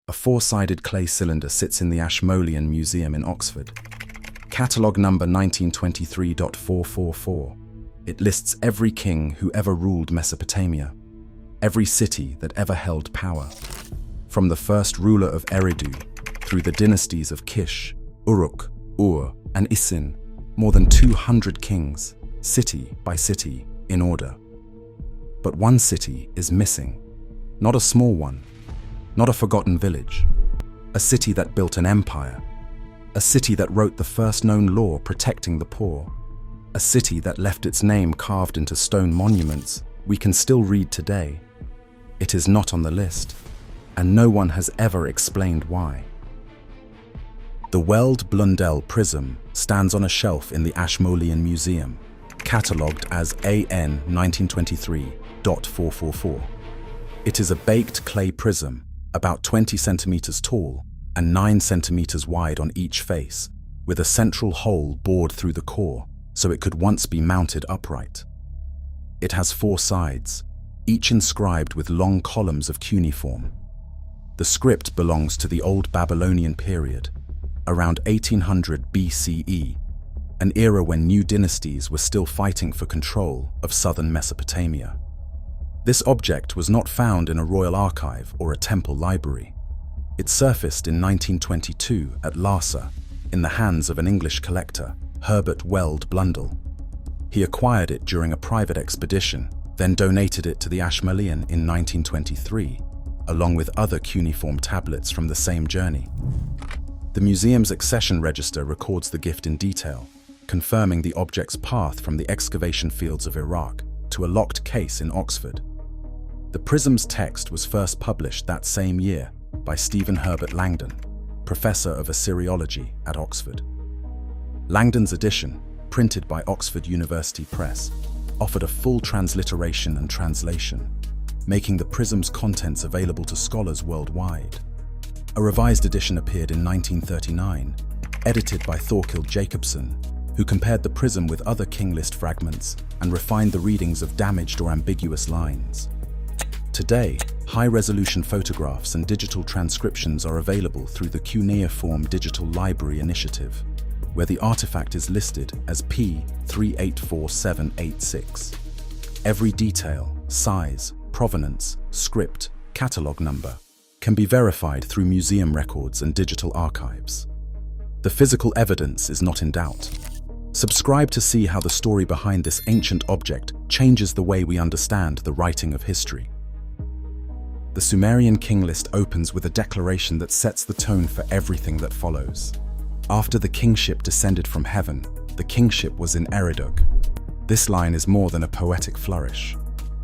A four-sided clay cylinder sits in the Ashmolean Museum in Oxford. Catalogue number 1923.444. It lists every king who ever ruled Mesopotamia, every city that ever held power, from the first ruler of Eridu through the dynasties of Kish, Uruk, Ur, and Isin, more than 200 kings, city by city, in order. But one city is missing. Not a small one, not a forgotten village. A city that built an empire. A city that wrote the first known law protecting the poor. A city that left its name carved into stone monuments we can still read today. It is not on the list, and no one has ever explained why. The Weld-Blundell Prism stands on a shelf in the Ashmolean Museum, catalogued as AN 1923.444. It is a baked clay prism, about 20 centimeters tall and 9 centimeters wide on each face, with a central hole bored through the core so it could once be mounted upright. It has 4 sides, each inscribed with long columns of cuneiform. The script belongs to the Old Babylonian period, around 1800 BCE, an era when new dynasties were still fighting for control of southern Mesopotamia. This object was not found in a royal archive or a temple library. It surfaced in 1922 at Lhasa, in the hands of an English collector, Herbert Weld-Blundell. He acquired it during a private expedition, then donated it to the Ashmolean in 1923, along with other cuneiform tablets from the same journey. The museum's accession register records the gift in detail, confirming the object's path from the excavation fields of Iraq to a locked case in Oxford. The prism's text was first published that same year by Stephen Herbert Langdon, professor of Assyriology at Oxford. Langdon's edition, printed by Oxford University Press, offered a full transliteration and translation, making the prism's contents available to scholars worldwide. A revised edition appeared in 1939, edited by Thorkild Jacobsen, who compared the prism with other King List fragments and refined the readings of damaged or ambiguous lines. Today, high-resolution photographs and digital transcriptions are available through the Cuneiform Digital Library Initiative, where the artifact is listed as P384786. Every detail, size, provenance, script, catalogue number can be verified through museum records and digital archives. The physical evidence is not in doubt. Subscribe to see how the story behind this ancient object changes the way we understand the writing of history. The Sumerian King List opens with a declaration that sets the tone for everything that follows. After the kingship descended from heaven, the kingship was in Eridu. This line is more than a poetic flourish.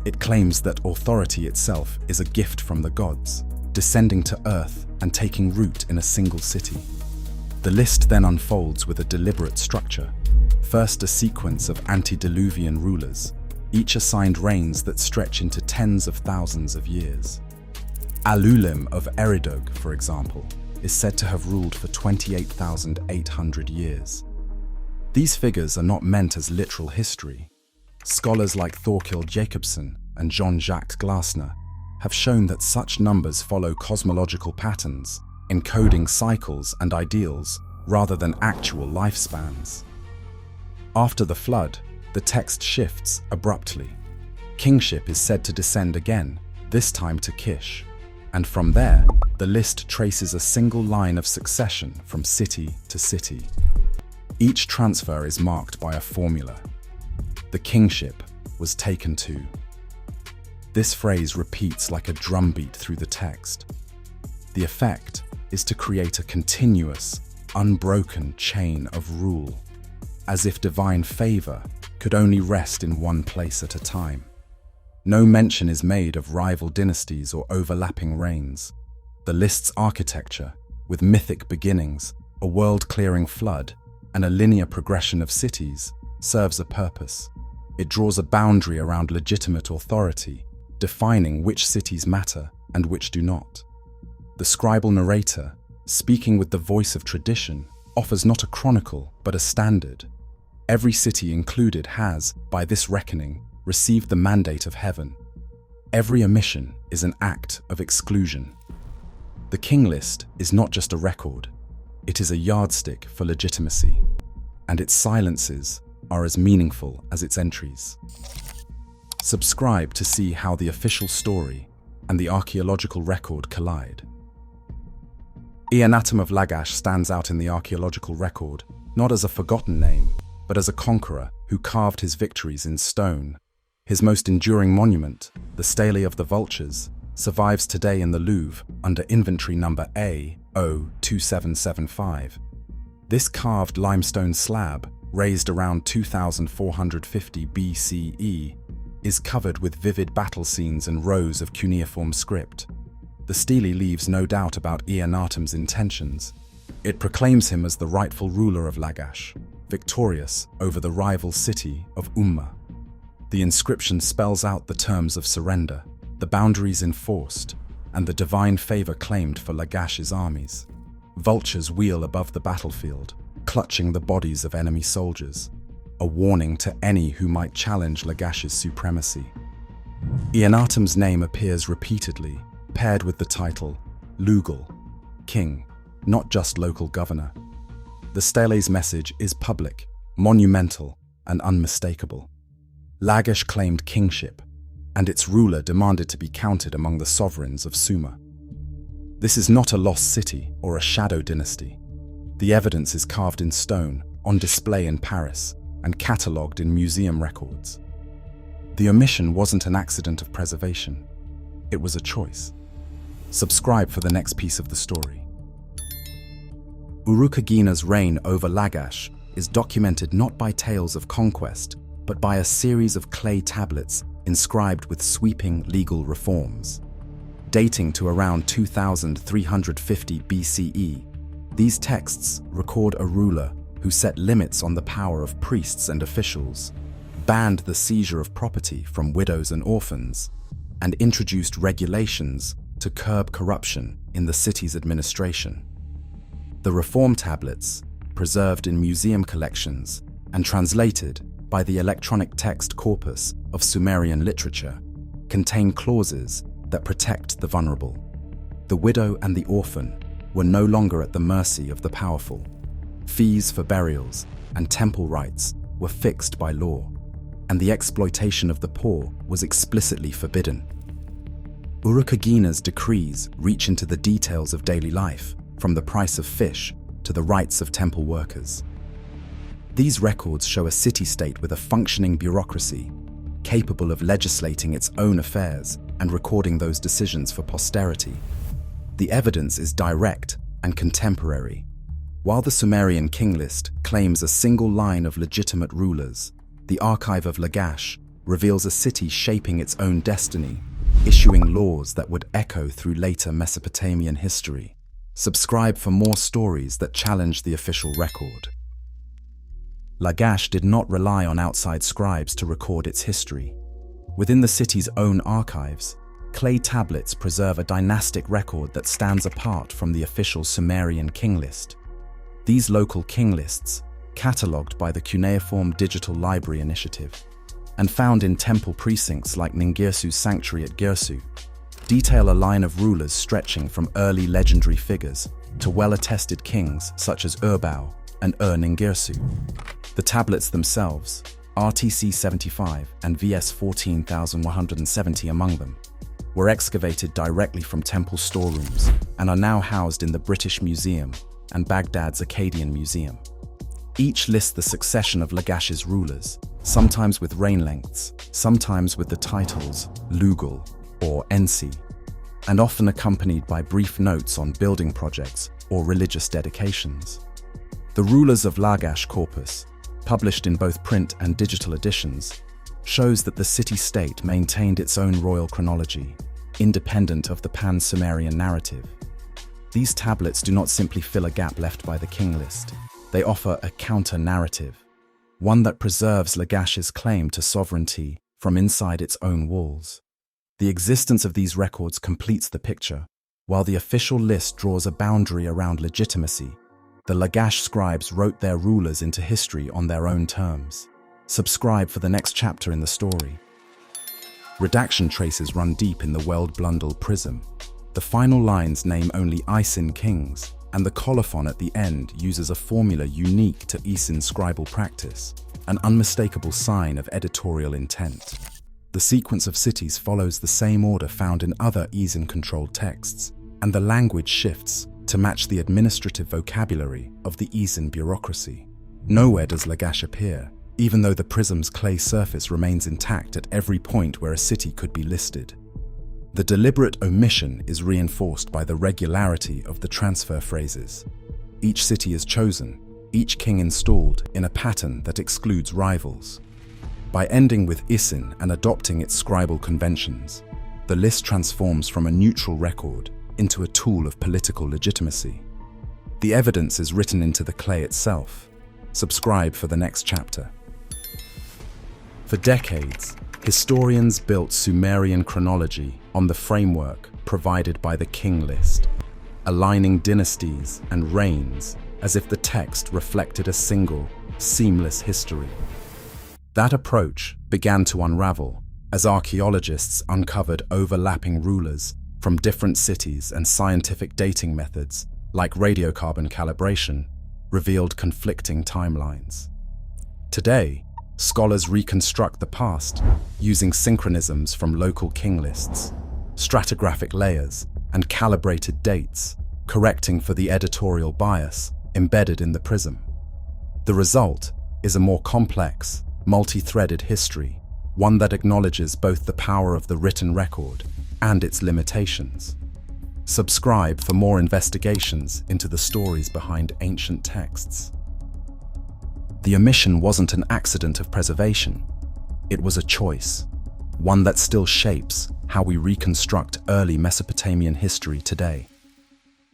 It claims that authority itself is a gift from the gods, descending to earth and taking root in a single city. The list then unfolds with a deliberate structure. First, a sequence of antediluvian rulers, each assigned reigns that stretch into tens of thousands of years. Alulim of Eridu, for example, is said to have ruled for 28,800 years. These figures are not meant as literal history. Scholars like Thorkild Jacobsen and Jean-Jacques Glasner have shown that such numbers follow cosmological patterns, encoding cycles and ideals rather than actual lifespans. After the flood, the text shifts abruptly. Kingship is said to descend again, this time to Kish, and from there, the list traces a single line of succession from city to city. Each transfer is marked by a formula. The kingship was taken to. This phrase repeats like a drumbeat through the text. The effect is to create a continuous, unbroken chain of rule, as if divine favor could only rest in one place at a time. No mention is made of rival dynasties or overlapping reigns. The list's architecture, with mythic beginnings, a world-clearing flood, and a linear progression of cities, serves a purpose. It draws a boundary around legitimate authority, defining which cities matter and which do not. The scribal narrator, speaking with the voice of tradition, offers not a chronicle but a standard. Every city included has, by this reckoning, received the mandate of heaven. Every omission is an act of exclusion. The King List is not just a record, it is a yardstick for legitimacy, and its silences are as meaningful as its entries. Subscribe to see how the official story and the archaeological record collide. Rulers of Lagash stands out in the archaeological record not as a forgotten name, but as a conqueror who carved his victories in stone. His most enduring monument, the Stele of the Vultures, survives today in the Louvre under inventory number A02775. This carved limestone slab, raised around 2450 BCE, is covered with vivid battle scenes and rows of cuneiform script. The stele leaves no doubt about Akhenaten's intentions. It proclaims him as the rightful ruler of Lagash, victorious over the rival city of Umma. The inscription spells out the terms of surrender, the boundaries enforced, and the divine favor claimed for Lagash's armies. Vultures wheel above the battlefield, clutching the bodies of enemy soldiers, a warning to any who might challenge Lagash's supremacy. Akhenaten's name appears repeatedly, paired with the title Lugal, king, not just local governor. The stele's message is public, monumental, and unmistakable. Lagash claimed kingship, and its ruler demanded to be counted among the sovereigns of Sumer. This is not a lost city or a shadow dynasty. The evidence is carved in stone, on display in Paris, and catalogued in museum records. The omission wasn't an accident of preservation. It was a choice. Subscribe for the next piece of the story. Urukagina's reign over Lagash is documented not by tales of conquest, but by a series of clay tablets inscribed with sweeping legal reforms. Dating to around 2350 BCE, these texts record a ruler who set limits on the power of priests and officials, banned the seizure of property from widows and orphans, and introduced regulations to curb corruption in the city's administration. The reform tablets, preserved in museum collections and translated by the electronic text corpus of Sumerian literature, contain clauses that protect the vulnerable. The widow and the orphan were no longer at the mercy of the powerful. Fees for burials and temple rights were fixed by law, and the exploitation of the poor was explicitly forbidden. Urukagina's decrees reach into the details of daily life, from the price of fish to the rights of temple workers. These records show a city-state with a functioning bureaucracy, capable of legislating its own affairs and recording those decisions for posterity. The evidence is direct and contemporary. While the Sumerian King List claims a single line of legitimate rulers, the Archive of Lagash reveals a city shaping its own destiny, issuing laws that would echo through later Mesopotamian history. Subscribe for more stories that challenge the official record. Lagash did not rely on outside scribes to record its history. Within the city's own archives, clay tablets preserve a dynastic record that stands apart from the official Sumerian King List. These local king lists, catalogued by the Cuneiform Digital Library Initiative, and found in temple precincts like Ningirsu's sanctuary at Girsu, detail a line of rulers stretching from early legendary figures to well-attested kings such as Urbau and Ningirsu. The tablets themselves, RTC 75 and VS 14170 among them, were excavated directly from temple storerooms and are now housed in the British Museum and Baghdad's Akkadian Museum. Each lists the succession of Lagash's rulers, sometimes with reign lengths, sometimes with the titles Lugal or Ensi, and often accompanied by brief notes on building projects or religious dedications. The Rulers of Lagash corpus, published in both print and digital editions, shows that the city-state maintained its own royal chronology, independent of the pan-Sumerian narrative. These tablets do not simply fill a gap left by the King List. They offer a counter-narrative, one that preserves Lagash's claim to sovereignty from inside its own walls. The existence of these records completes the picture, while the official list draws a boundary around legitimacy. The Lagash scribes wrote their rulers into history on their own terms. Subscribe for the next chapter in the story. Redaction traces run deep in the Weld-Blundell Prism, The final lines name only Isin kings, and the colophon at the end uses a formula unique to Isin scribal practice, an unmistakable sign of editorial intent. The sequence of cities follows the same order found in other Isin-controlled texts, and the language shifts to match the administrative vocabulary of the Isin bureaucracy. Nowhere does Lagash appear, even though the prism's clay surface remains intact at every point where a city could be listed. The deliberate omission is reinforced by the regularity of the transfer phrases. Each city is chosen, each king installed in a pattern that excludes rivals. By ending with Isin and adopting its scribal conventions, the list transforms from a neutral record into a tool of political legitimacy. The evidence is written into the clay itself. Subscribe for the next chapter. For decades, historians built Sumerian chronology on the framework provided by the King List, aligning dynasties and reigns as if the text reflected a single, seamless history. That approach began to unravel as archaeologists uncovered overlapping rulers from different cities, and scientific dating methods, like radiocarbon calibration, revealed conflicting timelines. Today, scholars reconstruct the past using synchronisms from local king lists, stratigraphic layers, and calibrated dates, correcting for the editorial bias embedded in the prism. The result is a more complex, multi-threaded history, one that acknowledges both the power of the written record and its limitations. Subscribe for more investigations into the stories behind ancient texts. The omission wasn't an accident of preservation. It was a choice, one that still shapes how we reconstruct early Mesopotamian history today.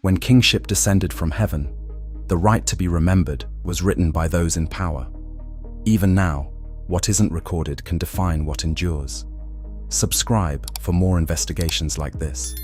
When kingship descended from heaven, the right to be remembered was written by those in power. Even now, what isn't recorded can define what endures. Subscribe for more investigations like this.